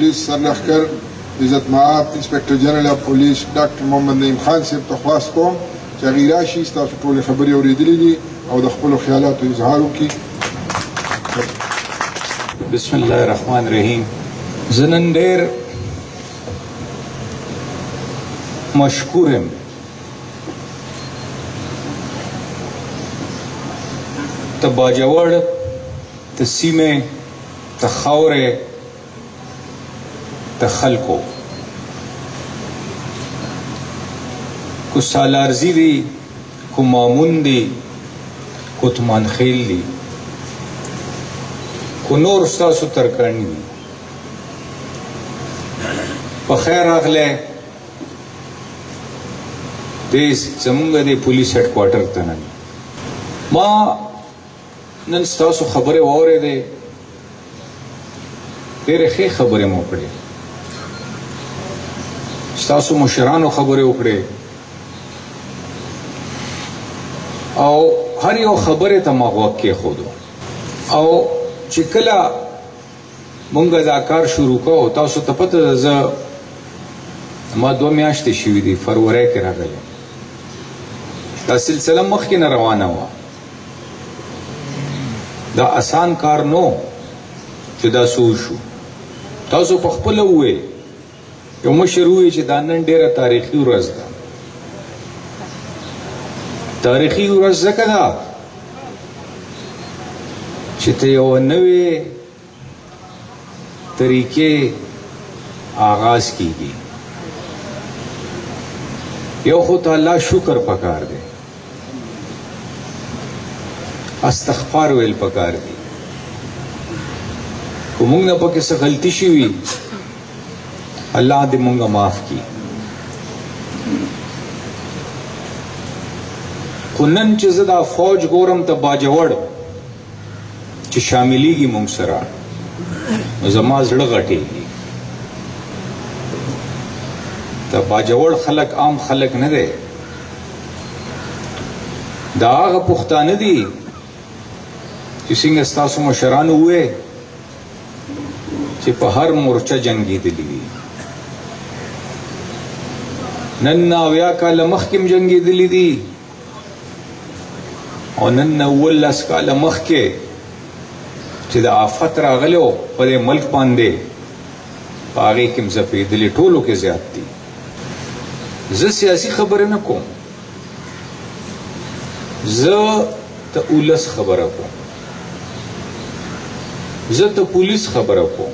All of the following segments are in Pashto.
پولیس سرلښکر عزت مآب انسپکټر جنرال اف پولیس ډاکټر محمد نعیم خان صاحب ته خواست کوم چې هغې راشي ستاسو ټولې خبرې اورېدلې دي او د خپلو خیالاتو اظهار وکړي. بسم الله الرحمن الرحیم. زه نن ډېر مشکور یم د باجوړ د سیمې د خاورې د خلکو کو سالارزی دی، کو مامون دی، کو تمانخیل دی، کو نور ستاسو ترکاڼي دي. په خیر راغلی دې زمونږ د پولیس هیډ کوارټر ته نن ما نن ستاسو خبرې واورېدې، ډېرې ښې خبرې مو وکړې، ستاسو مشرانو خبرې وکړې او هر یو خبرې ته ما غوږ کېښودو. او چې کله مونږ دا کار شروع کوو، تاسو ته پته ده زه ما 2 میاشتې شوي دي، فروری کې راغلی. دا سلسله مخکې نه روانه وه. دا آسان کار نو چې دا څه وشو. تاسو په خپله ووایئ، یو مشر ووایي چې دا نن ډېره تاریخي ورځ ده. تاریخي ورځ ځکه ده چې ته یوه نوې طریقې آغاز کیږي. یو خو ته الله شکر پکار دی، استغفار ویل پکار دی. که مونږ نه پکې څه غلطي شوي، الله دې مونږه معاف کړي. خو نن چې زه دا فوج ګورم ته باجوړ چې شاملېږي مونږ سره، نو زما زړه غټېږي. د باجوړ خلک عام خلک نه دی، دا هغه پښتانه دي چې څنګه ستاسو مشرانو ووایي چې په هر مورچه جنګېدلي دي. نن 90 کاله مخکې هم جنګېدلي دي او نن 19 کاله مخکې چې د آفت راغلی و په دې ملک باندې، په هغې کې هم ځپېدلي، ټولو کې زیات دي. زه سیاسي خبرې نه کوم، زه ته اولس خبره کوم، زه ته پولیس خبره کوم.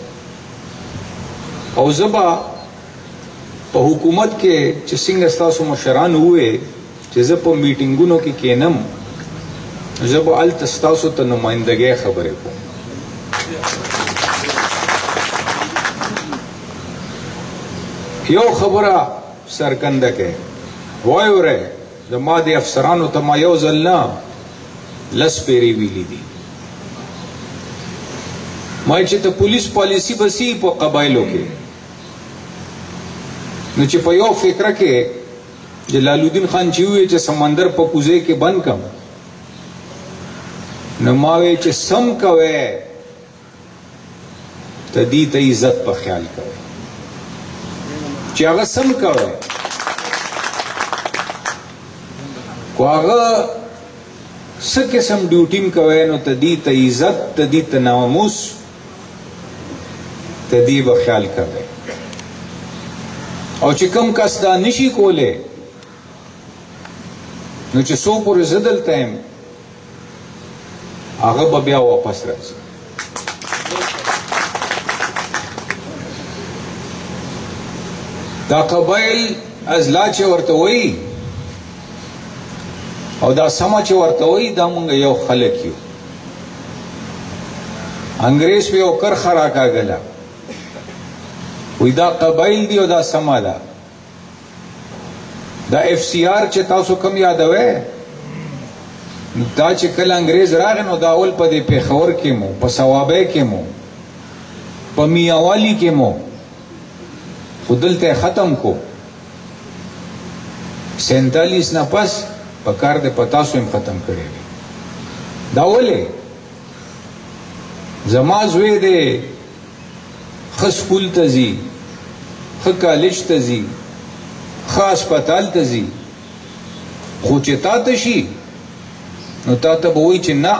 او زه به په حکومت کې چې څنګه ستاسو مشران ووایي چې زه په میټینګونو کې کینم، زه به هلته ستاسو ته نمایندګۍ خبرې کوم. یو خبره سرکنده کې وایوره، زما د افسرانو ته ما یو ځل نه 10 پیرې ویلي دي. ما چې ته پولیس پالیسي بسي په قبایلو کې، نو چې په یو فکره کې جلال الدین خان چې ووایي چې سمندر په کوزې کې بند کم، نو ما وایي چې سم کوئ، ته دې ته عزت په خیال کوئ چې هغه سم کوئ. کو هغه څه قسم ډیوټي م کوئ، نو ته دې ته عزت، ته دې ته ناموس، ته دې به خیال کوئ. او چې کوم کس دا نشي کولی، نو چې څو پورې زه دلته یم، هغه به بیا واپس راځي. دا قبایل ازلا چې ورته وایي او دا سمه چې ورته وایي، دا مونږ یو خلک یو. انګریز په یو کرښه راکاږله، وایي دا قبایل دي او دا سمه ده. دا FCR چې تاسو کوم یادوئ، دا چې کله انګریز راغی، نو دا اول په دې پېښور کې مو، په صوابۍ کې مو، په میاوالي کې مو، خو دلته ختم کو. 47 نه پس په کار د پتاسو هم ختم کړی وي. دا ولې؟ زما زوی دی ښه سکول ته ځي، ښه کالج ته ځي، ښه هسپتال ته ځي، خو چې تا ته شي نو تا ته به وایي چې نه،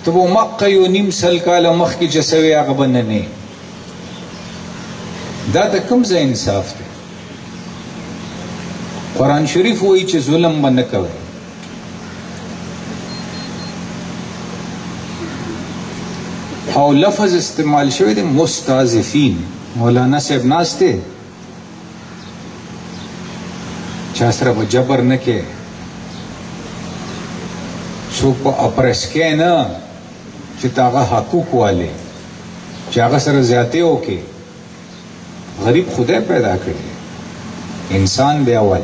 ته به مقه یو نیم سل کاله مخکې چې سوی هغه به نه. دا د کوم ځای انصاف دی؟ قرآن شریف وایي چې ظلم به نه کوئ. او لفظ استعمال شوی دی مستضعفین. مولانا صاحب ناست دی، چا سره به جبر نه کې، څوک به اپرس کې نه چې تا هغه حقوق والے چې هغه سره زیاتې وکړي. غریب خدای پیدا کړی، انسان دی اول.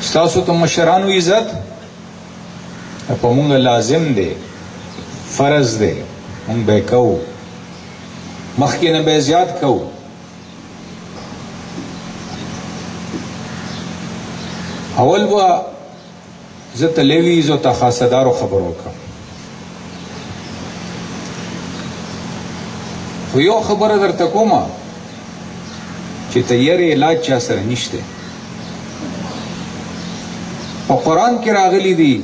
ستاسو ته مشرانو عزت په مونږ لازم دی، فرض دی، مونږ به کوو، مخکې نه به زیات کوو. اول به زه تلویزیون ته خاصدارو خبر وکړم، خو یو خبره درته کومه چې تیار علاج چا سره نشته. په قرآن کې راغلی دی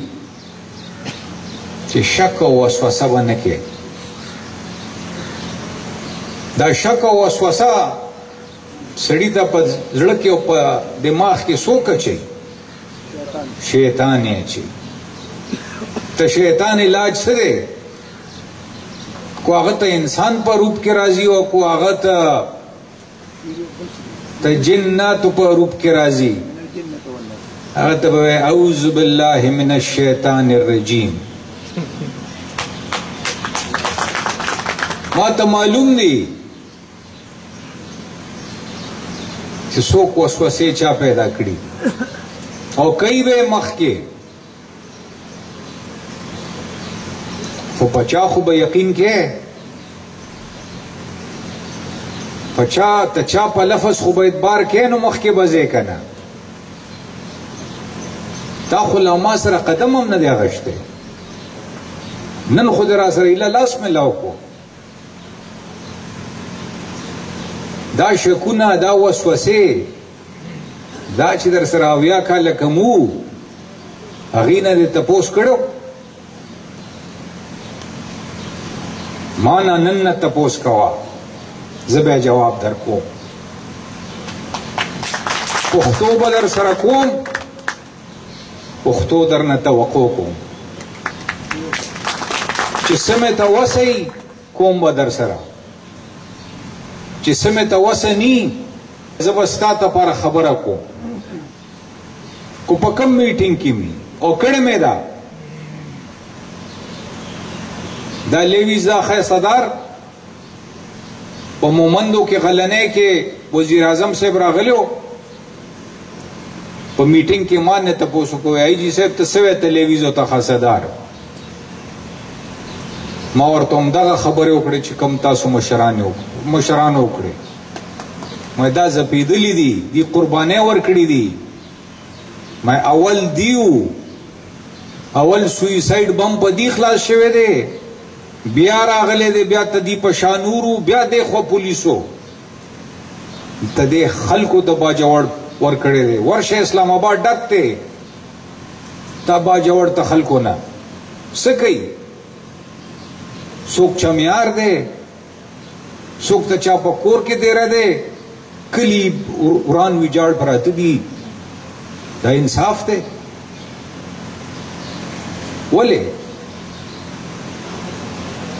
چې شک او وسوسه به نه کې. دا شک او وسوسه سړي ته په زړه کې او په دماغ کې څوک اچوي؟ شیطان یې اچوي. ته شیطان علاج څه دی؟ کو هغه ته انسان په روپ کې راځي او کو هغه ته جنات په روپ کې راځي. هغه ته به اعوذ بالله من الشیطان الرجیم. ما ته معلوم دی چې څوک وسوسې چا پیدا کړي او کوي به مخکې، خو پچا خو به یقین کې، پچا ته چا په لفظ خو به اعتبار کې نو مخکې به ځې که نه. تا خو لا ما سره قدم هم نه دی اغشتی، نن خو دې را سره ایله لاس میلاو کو. دا شکونه، دا وسوسې، دا چې در سره 80 کاله کم وو هغې نه دې تپوس کړو؟ ما نه نن نه تپوس کوه، زه به جواب در کوم. پښتو به در سره کوم، پښتو در نه توقع کوم چې څه مې ته وسئ کوم به در سره، چې څه مې ته وسه نی زه به ستا دپاره خبره کوم. کو په کم میټینګ کې مې او کړې مې ده. دا لیویزا خیصدار په مومندو کې غلنۍ کې وزیر اعظم صاحب راغلیو، په میټینګ کې ما نه تپوس وکړی ای جي صاحب ته څه وایې تلویزیون ته خاصدار؟ ما ورته همدغه خبرې وکړې چې کوم تاسو مشرانو وکړې. ما دا ځپېدلي دي، دی قربانۍ ورکړي دي. ما اول دیو، اول سویساید بم په دی خلاص شوی دی، بیا راغلی دی، بیا ته دی په شانورو، بیا دی خو پولیسو ته دی خلکو ته باجوړ ورکړی دی. ورشه اسلام آباد ډک دی، تا باجوړ ته خلکو نه څه کوي؟ څوک چمیار دی، څوک ته چا په کور کې دیره دی، کلی وران ویجاړ پراته دي. دا انصاف دی؟ ولې؟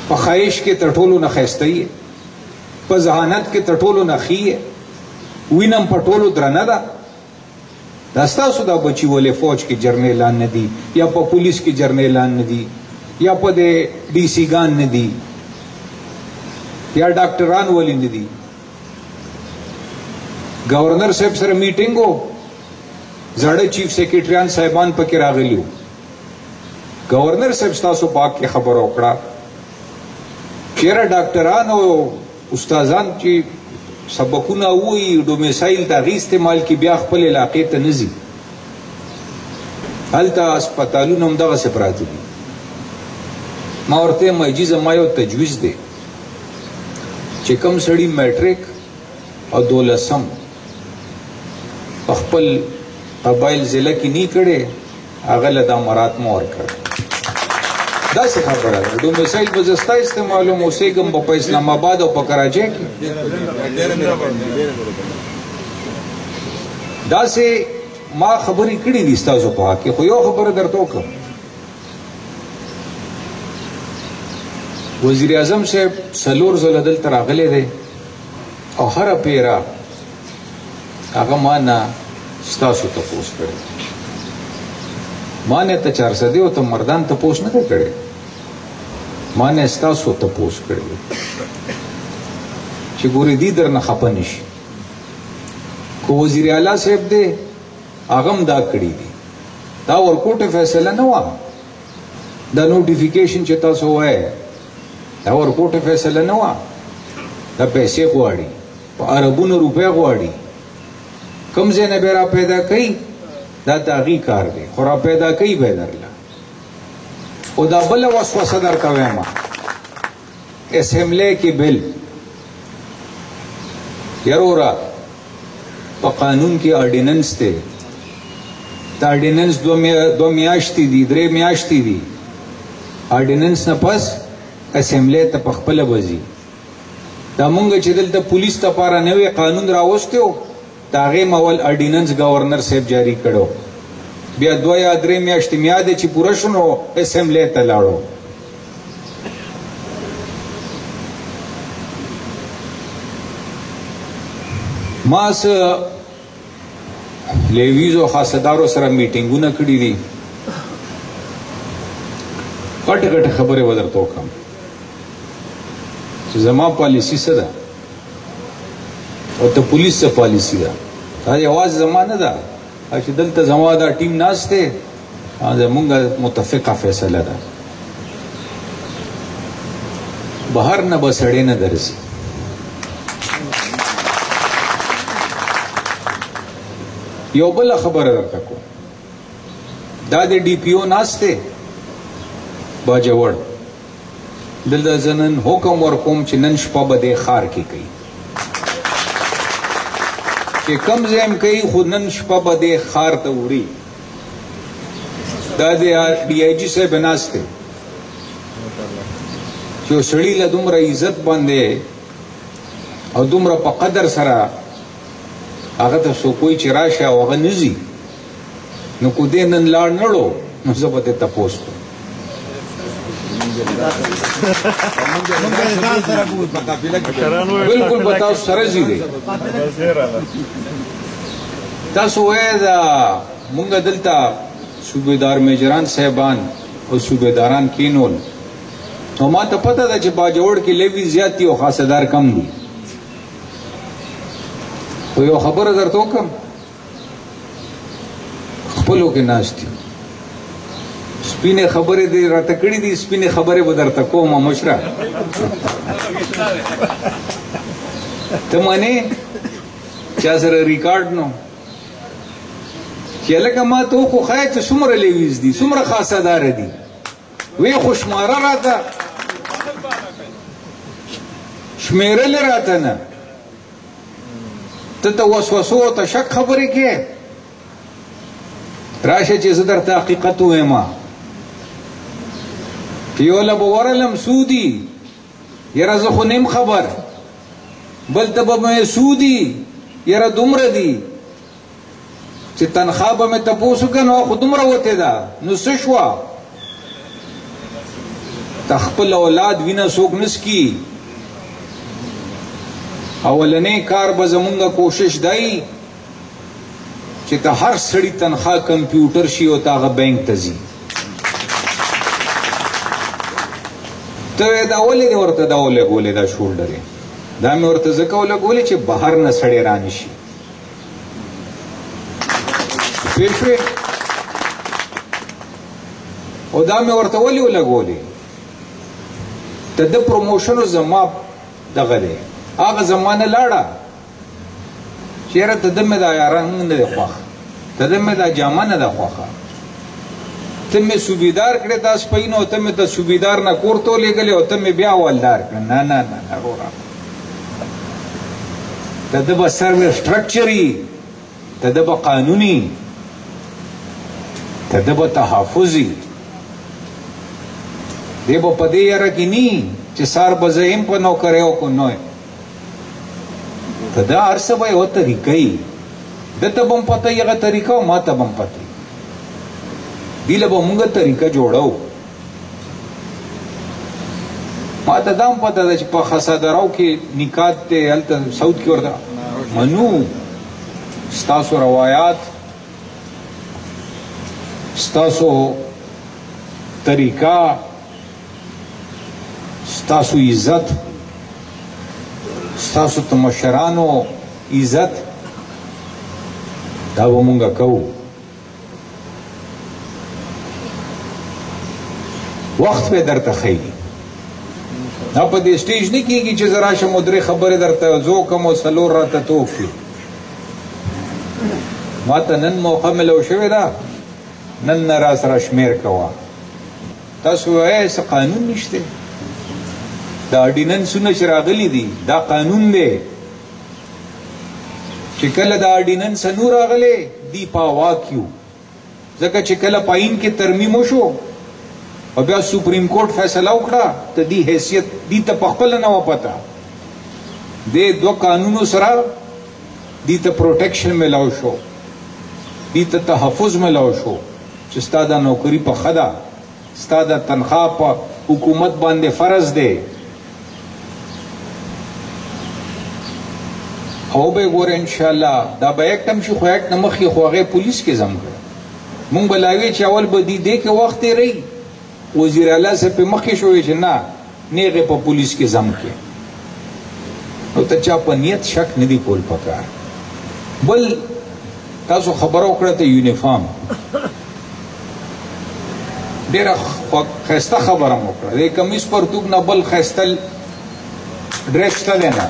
په خواهش کې تر ټولو نه ښایسته یې، په ذهانت کې تر ټولو نه ښې یې، وینم په ټولو درنه ده. دا ستاسو دا بچي ولې فوج کې جرنیلان نه دي، یا په پولیس کې جرنیلان نه دي، یا په دې ډي سي ګان نه دي، یا ډاکټران ولې نه دي؟ گورنر صاحب سره میټینګ و، زړه چیف سیکریټریان صاحبان پکې راغلي وو. گورنر صاحب ستاسو پاک کې خبره وکړه چیرې ډاکټران او استادان چې سبقونه وایي ډومیسایل ته هغې استعمال کړي، بیا خپل علاقې ته نه ځي. هلته هسپتالونه همدغسې پراته دي. ما ورته مجیز ما یو تجویز دی چې کوم سړی میټریک او 12 په خپل قبایل ضلع کې نه کړي هغه له دا مراد مو ورکړ. دا څه خبره ده؟ ډومیسایل به زستا استعمالوم اوسېږم به په اسلام آباد او په کراچۍ کې. داسې ما خبرې کړي دي ستاسو په حق کې، خو یو خبره درته وکړم. وزیر اعظم صاحب 4 ځله دلته راغلی دی او هره پیره هغه ما نه ستاسو تپوس کړی. ما نه ته 400 او ته مردان تپوس نه دی کړی، ما نه ستاسو تپوس کړی چې ګورې دي درنه خفه نه شي. کو وزیر اعلی صاحب دی هغه هم دا کړي دي. دا ورکوټه فیصله نه وه، دا نوټیفیکیشن چې تاسو وایې دا ورکوټه فیصله نه وه. دا پیسې غواړي، په اربونو روپۍ غواړي. کوم ځای نه به را پیدا کوي دا د هغې کار دی، خو را پیدا کوي به یې درله. او دا بله وسوسه درته وایم، اسمبلی کې بل یروره په قانون کې آرډیننس دی. دا آرډیننس 2 میاشتې دي، 3 میاشتې دي. آرډیننس نه پس اسمبلی ته په خپله وځي. دا مونږ چې دلته پولیس لپاره نوی قانون راوستی و د هغې مول آرډیننس ګورنر صاحب جاري کړو. بیا 2 یا 3 میاشتې میادې چې پوره شو نو اسمبلی ته لاړو. ما څه لیویزو خاصدارو سره میټینګونه کړي دي. غټ غټ خبرې به درته وکړم چې زما پالیسي څه ده او ته پولیس څه پالیسي ده. دا یوازې زما نه ده، چې دلته زما دا ټیم ناست دی زمونږ متفقه فیصله ده. بهر نه به سړی نه درځي. یو بله خبره درته کوم، دا د ډي پي او ناست دی باجوړ. دلته زه نن حکم ورکوم چې نن شپه به دې ښار کې کوي، چې کم ځای هم کوي خو نن شپه به دې ښار ته وړي. دا د ډي آی جي صاحب ناست دی چې یو سړي له دومره عزت باندې او دومره په قدر سره هغه ته څوک وایي چې راشه او هغه نه ځي، نو کو دې نن لاړ نړو نو زه به دې تپوس کوم. بالکل به تاسو سره ځي دی. تاسو وایئ دا مونږ دلته صوبېدار میجران صاحبان او صوبېداران کینول، او ما ته پته ده چې باجوړ کې لیوي زیات دي او خاصدار کم دي. خو یو خبره درته وکړم، خپلو کې ناست دي سپینې خبرې دې راته کړي دي، سپینې خبرې به درته کوم مشره. ته منې چا سره ریکارډ نو چې لکه ما ته خو ښایي چې څومره لیویز دي، څومره خاصداره دي، وی خو شماره راته شمیرلې راته نه. ته ته وسوسو او ته شک خبرې کې راشه چې زه درته حقیقت ووایم. یو له به ورلم سودي، یاره زه خو نیم خبر، بل ته به مې سودي، یاره دومره دي چې تنخواه به مې تپوس وکړه نو خو دومره وتې ده، نو څه شوه؟ ته خپل اولاد وینه څوک نه څکي. اولنی کار به زمونږ کوشش دی چې ته هر سړي تنخواه کمپیوټر شي او ته هغه بینک ته ځي. ته دا ولې دې ورته دا ولګولې دا شولډرې؟ دا مې ورته ځکه ولګولې چې بهر نه سړی رانشي. پوه شوې؟ او دا مې ورته ولې ولګولې؟ ته د پروموشنو زما دغه دی، هغه زمانه لاړه چې یاره ته د مې دا رنګ نه دی خوښ، ته د مې دا جامه نه ده خوښه، ته مې صوبیدار کړې دا سپی نو ته مې د صوبیدار نه کور ته ولېږلې او ته مې بیا والدار کړه. نه نه نه نه وروره، د ده به سروې سټرکچري، د ده به قانوني، د ده به تحفظي، دی به په دې یاره کې نی چې سار به زه یم په نوکری او کو نه ته دا هر څه به یوه طریقه وي، ده ته به هم پته وي هغه طریقه او ما ته به هم پته وي. دې له به مونږ طریقه جوړو. ما ته دا هم پته ده چې په خسادراو کې نکات دی هلته سعود کې ورته منو ستاسو روایات، ستاسو طریقه، ستاسو عزت، ستاسو ته مشرانو عزت، دا به مونږ کوو. وخت به درته ښیي. دا په دې سټیج نه کېږي چې زه راشم او درې خبرې درته زه کوم او څلور راته توپ شي. ما ته نن موقع ملو شوې ده، نن نه را سره شمېر کوه. تاسو وایئ څه قانون نشته؟ دا اډیننسونه چې راغلي دي دا قانون دی چې کله دا اډیننس نو راغلی دی په واک یو، ځکه چې کله پاین کې ترمیم وشو او بیا سپریم کورټ فیصله وکړه ته دی حیثیت دی ته پخپله نه وه پته. دې دوه قانونو سره دی ته پروټیکشن میلاو شو، دی ته تحفظ میلاو شو چې ستا دا نوکري په ښه ده، ستا دا تنخواه په حکومت باندې فرض دی. او به ګوره انشاءالله دا به ایکټ هم شي، خو ایکټ نه مخکې خو هغې پولیس کې ضم کړه. مونږ به لا وی چې اول به دې کې وخت تېروي، وزیر اعلی صاحب پې مخکې شوی چې نه هغې په پولیس کې ضم کړې. نو ته چا په نیت شک نه دی کول پکار. بل تاسو خبره وکړه ته یونیفارم، ډېره ښایسته خبره مو وکړه. د کمیس پرتوګ نه بل ښایسته ډریس شته دی نه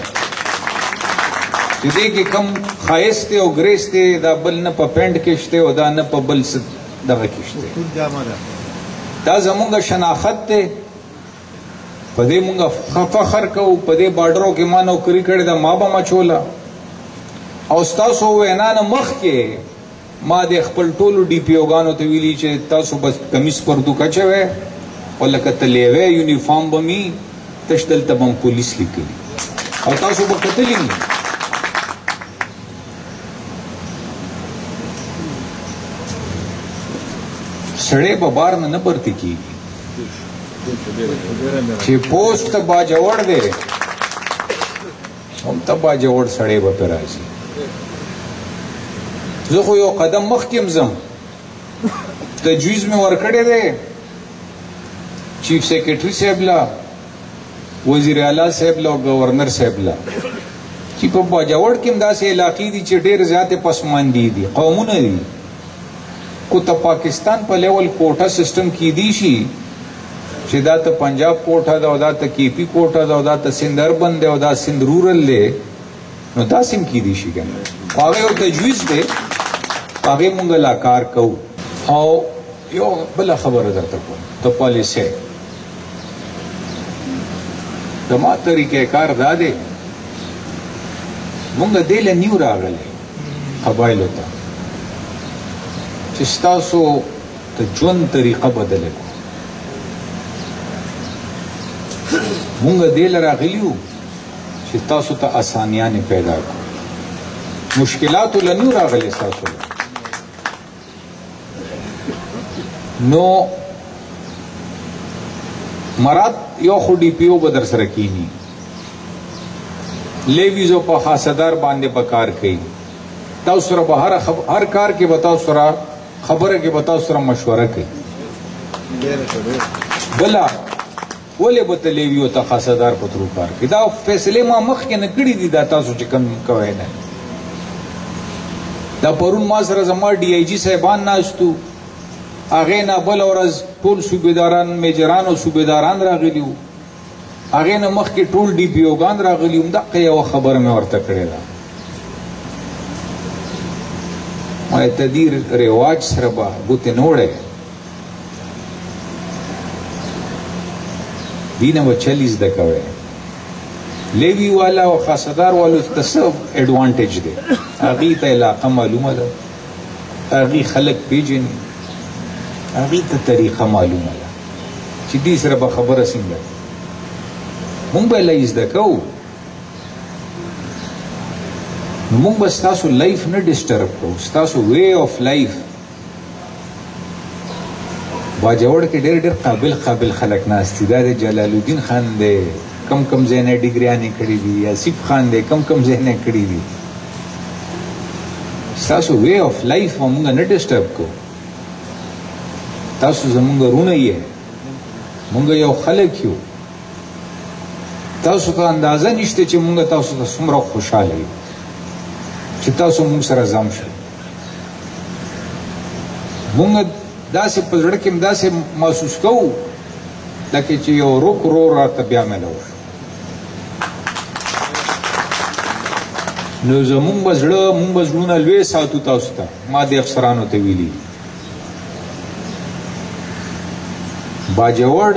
چې دې کې کم ښایست دی او ګریس دی، دا بل نه په پینټ کې شته او دا نه په بل څه دغه کې شته. دا زمونږ شناخت دی، په دې مونږ فخر کوو. په دې باډرو کې ما نوکري کړې ده، ما به مچوله. او ستاسو وینا نه مخکې ما د خپل ټولو ډي پي اوګانو ته ویلي چې تاسو بس کمیس پرتوګ اچوئ او لکه ته لیوی یونیفارم به مي تش دلته به م پولیس لیکلي او تاسو به کتلي ني. سړی به بار نه برتی کېږي چې پوسټ ته باجوړ دی هم ته باجوړ سړی به پرې راځي. زه خو یو قدم مخکې م ځم، تجویز مې ورکړی دی چیف سیکرټري صاحب له، وزیر اعلی صاحب له او گورنر صاحب له چې په باجوړ کې هم داسې علاقې دي چې ډېر زیاتې پسماندې دي، قومونه دي. کو ته پاکستان په لیول کوټه سسټم کیدی شي چې دا ته پنجاب کوټه ده او دا ته کے پی کوټه ده او دا ته سند اربن ده او دا سند رورل دی، نو داسې هم کیدی شي که نه. هغه یو تجویز دی، هغې مونږ لا کار کوو. او یو بله خبره درته کوم، ته پالیسی زما طریقې کار دا دی، مونږ دې له نیو راغلی قبایلو ته چې ستاسو د ژوند طریقه بدله کړو. مونږ دې له راغلي یو چې تاسو ته اسانیانې پیدا کړو، مشکلاتو له نو راغلی ستاسو له. نو مراد یو خو ډي پي او به در سره کینی، لیویزو په خاصدار باندې به کار کوي، تاسو سره به هر کار کې به تاسو سره خبره کې به تاسو سره مشوره کوي. بله ولې به ته لیویو ته خاصدار په ترو کار کوي؟ دا فیصلې ما مخکې نه کړي دي، دا تاسو چې کوم کوئ نه. دا پرون ما سره زما ډي آی جي صاحبان ناستو، هغې نه بله ورځ ټول صوبېداران میجران او صوبېداران راغلي وو، هغې نه مخکې ټول ډي پي اوګان راغلي وو. همدقه یوه خبره مې ورته کړې ده، ما ته دې رواج سره به ګوتې نه وړی دینه و چلی زده کوئ لیوی والا او خاصدار والو ته څه ایڈوانټیج دی هغې ته علاقه معلومه ده هغې خلک پیژني هغې ته طریقه معلومه ده چې دې سره به خبره څنګه مونږ به یې زده کوو نو مونږ به ستاسو لایف نه ډسټرب کوو ستاسو وے آف لایف باجوړ کې ډېر ډېر قابل خلک ناست دي دا د جلال الدین خان دی کم ځای نه ډګریانې کړي دي آصف خان دی کم ځای نه کړي دي ستاسو وے آف لایف مونږ نه ډسټرب کوو تاسو زمونږ رونه یې مونږ یو خلک یو تاسو ته اندازه نشته چې مونږ تاسو ته څومره خوشحاله یو چې تاسو مونږ سره ځم شئ مونږ داسې په زړه کې داسې محسوس کوو لکه چې یو روک رو راته بیا میله وشو نو زمونږ به زړونه لوی ساتو تاسو ته ما د افسرانو ته ویلي باجوړ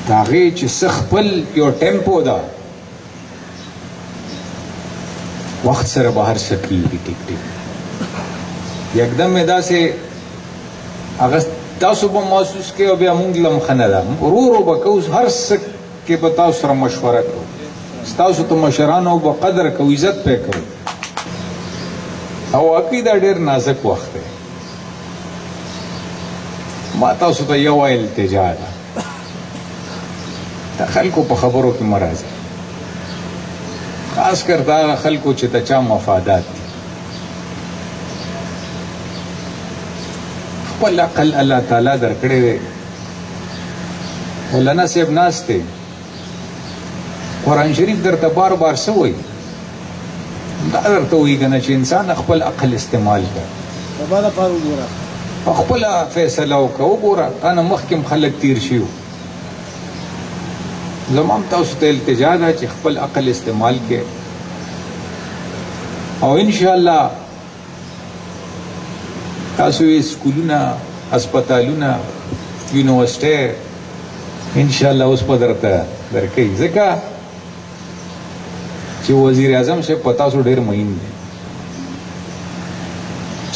د هغې چې څه خپل یو ټیمپو ده وخت سره به هر څه کېږي ټیک ټیک یکدم مې داسې هغه تاسو به محسوس کوئ او بیا مونږ له مخه نه ده ورو به کوو هر څه کې به تاسو سره مشوره کوو ستاسو ته مشرانو به قدر کوو عزت پې کوو او واقعي دا ډېر نازک وخت دی ما تاسو ته یو التجا ده د خلکو په خبرو کې مه راځئ خاص کر دا هغه خلکو چې د چا مفادات دي خپل عقل الله تعالی درکړی دی مولانا صاحب ناست دی قرآن شریف درته بار بار څه وایي دا درته وایي که نه چې انسان خپل عقل استعمال کړه خپله فیصله وکړه وګوره تا نه مخکې خلک تیر شوي زما تاسو ته التجا ده چې خپل عقل استعمال کړئ او انشاءالله تاسو یې سکولونه هسپتالونه یونیورسټۍ انشاءالله اوس به درته درکوي ځکه چې وزیر اعظم صاحب په تاسو ډېر مین دی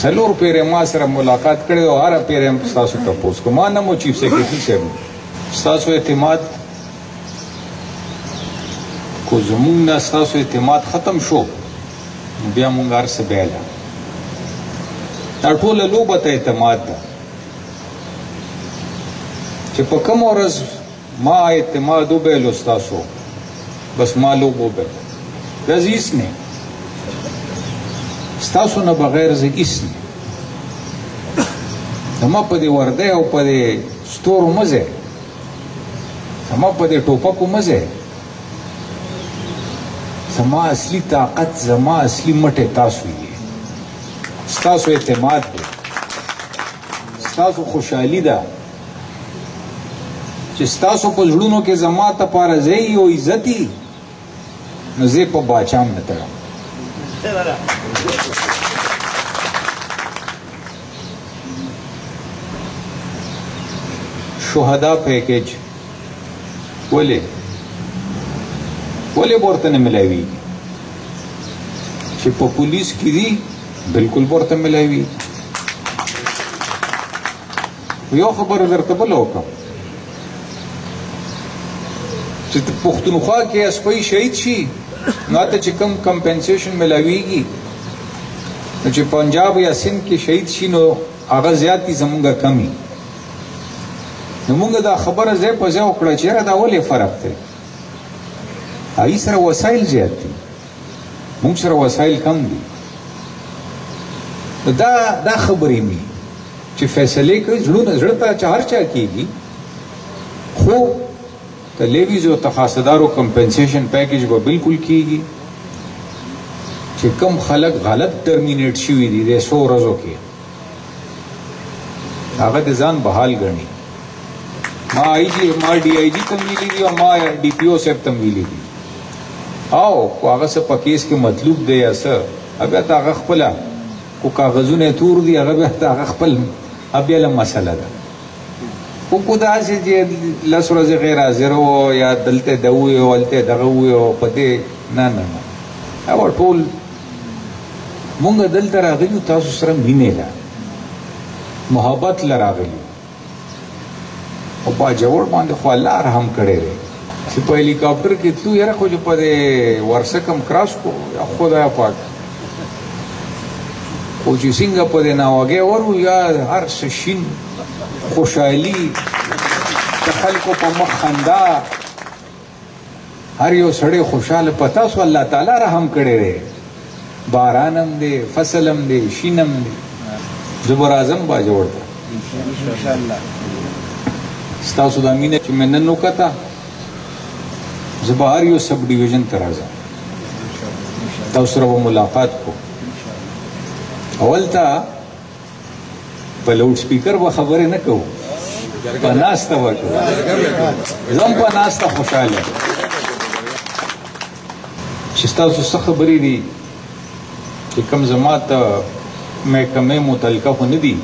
4 پیرې ما سره ملاقات کړی او هره پیرې ستاسو تپوس کوم ما نه مو چیف سیکرټري صاحب ستاسو اعتماد کو زمونږ نه ستاسو اعتماد ختم شو بیا مونږ هر څه بیله دا ټوله لوبه ته اعتماد ده چې په کومه ورځ ما اعتماد وبایلو ستاسو بس ما لوب وبایلو دا زه هیڅ نه ستاسو نه بغیر زه هیڅ نه زما په دې ورده او په دې ستورو مه ځئ زما په دې ټوپکو مه ځئ زما اصلي طاقت زما اصلي مټې تاسو یې ستاسو اعتماد دی ستاسو خوشحالي ده چې ستاسو په زړونو کې زما دپاره ځای او عزتي نو زه په باچام نه تړم شهدا پیکیج ولې ورته نه ملاویږي چې په پولیس کې دي بالکل ورته ملاوي یو خبره درته بله وکړم چې پښتونخوا کې اسپی شهید شي نو ته چې کم کمپنسیشن ملاویږي نو چې پنجاب یا سندھ کې شهید شي نو هغه زیات دي زمونږ کمی نو مونږ دا خبره ځای په ځای وکړه چې یاره دا ولې فرق دی هغوی سره وسایل زیات دي مونږ سره وسایل کم دي دا خبرې مې چې فیصلې کوي زړه ته چې هر چا کېږي خو د لیویز او تقاصدارو کمپنسیشن پیکیج به بالکل کېږي چې کم خلک غلط ټرمینیټ شوي دي د 100 ورځو کې هغه د ځان بحال ګڼي ما ډي آی جي ته ویلي دي او ما ډي پي او صاحب ته ویلي دي او هغه څه په کیس کې مطلوب دی یا څه بیا ته هغه خپله کو کاغذونه تور دي هغه بیا ته هغه خپل بیا له مسله ده خو کو داسې چې لس ورځې غیر حاضر وو یا دلته ده وویو هلته دغه وویو په دې نه هغه ټول مونږ دلته راغلي تاسو سره مینې ده محبت له راغلي او باجوړ باندې خو الله رحم کړی دی چې په هلیکاپټر کې تلو یاره خو چې په دې ورسکم کراس کو یا خدای پاک خو چې څنګه په دې ناوګۍ ورو یا هر څه شین خوشحالي د خلکو په مخ خندا هر یو سړی خوشحاله په تاسو الله تعالی رحم کړی دی بارانم دی فصلم دی شینم دی زبر اعظم باجوړ ته ستاسو د مینه چې مې نن وکړه زه به هر یو سب ډیویژن ته راځم تاسو سره به ملاقات کو اول ته په لاوډ سپیکر به خبرې نه کوو په ناسته به کوو زه هم په ناسته خوشحاله چې ستاسو څه خبرې دي چې کوم زما ته محکمې متعلقه خو نه دي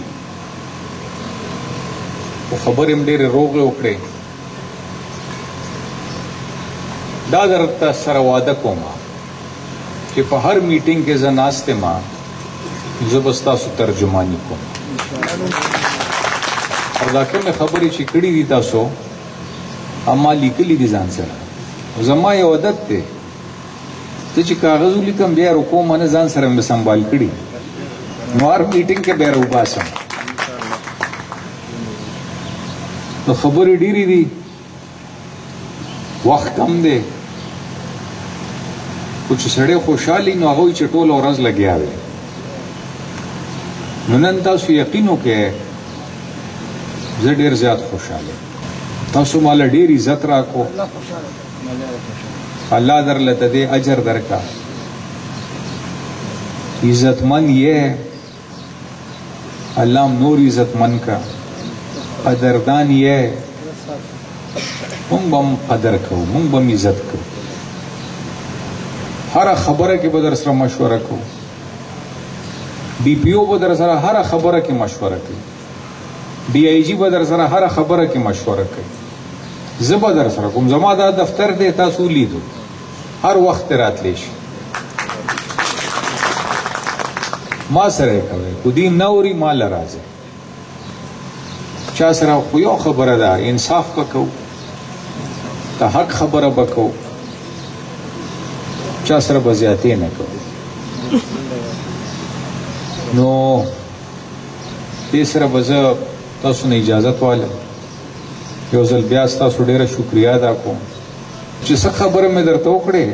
خو خبرې هم ډېرې روغې وکړې دا درته سره واده کوم چې په هر میټینګ کې زه ناست یم زه به ستاسو ترجماني کوم او دا کومې خبرې چې کړي دي تاسو اما لیکلي دي ځان سره زما یو عادت دی زه چې کاغذ ولیکم بیا یې روکوم نه ځان سره مې سنبال کړي نو هر میټینګ کې بیا راوباسم نو خبرې ډېرې دي وخت کم دی خو چې سړی خوشحالي نو هغوی چې ټوله ورځ لګیا وي نو نن تاسو یقین وکړئ زه ډېر زیات خوشحاله تاسو ماله ډېر عزت راکو الله درله د دې اجر درکا عزتمند یې الله هم نور عزتمند کا قدردان یې مونږ به هم قدر کوو مونږ به هم عزت کوو هره خبره کې به در سره مشوره کوو ډي پي او به در سره هره خبره کې مشوره کوي ډي آی جي به در سره هره خبره کې مشوره کوي زه به در سره کوم زما دا دفتر دی تاسو لیدو هر وخت راتلی شي ما سره کوي خو دې نه اوري ما له راځي چا سره خو یو خبره ده انصاف به کوو د حق خبره به کوو چا سره به زیاتې نه کوو نو دې سره به زه تاسو نه اجازت والم یو ځل بیا ستاسو ډېره شکریه ادا کوم چې څه خبره مې درته وکړې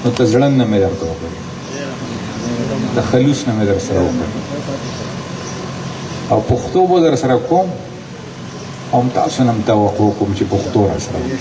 نو ته زړه نه مې درته وکړې د خلوص نه مې در سره وکړې او پښتو به در سره کوم او تاسو نه هم توقع کوم چې پښتو را سره وکړئ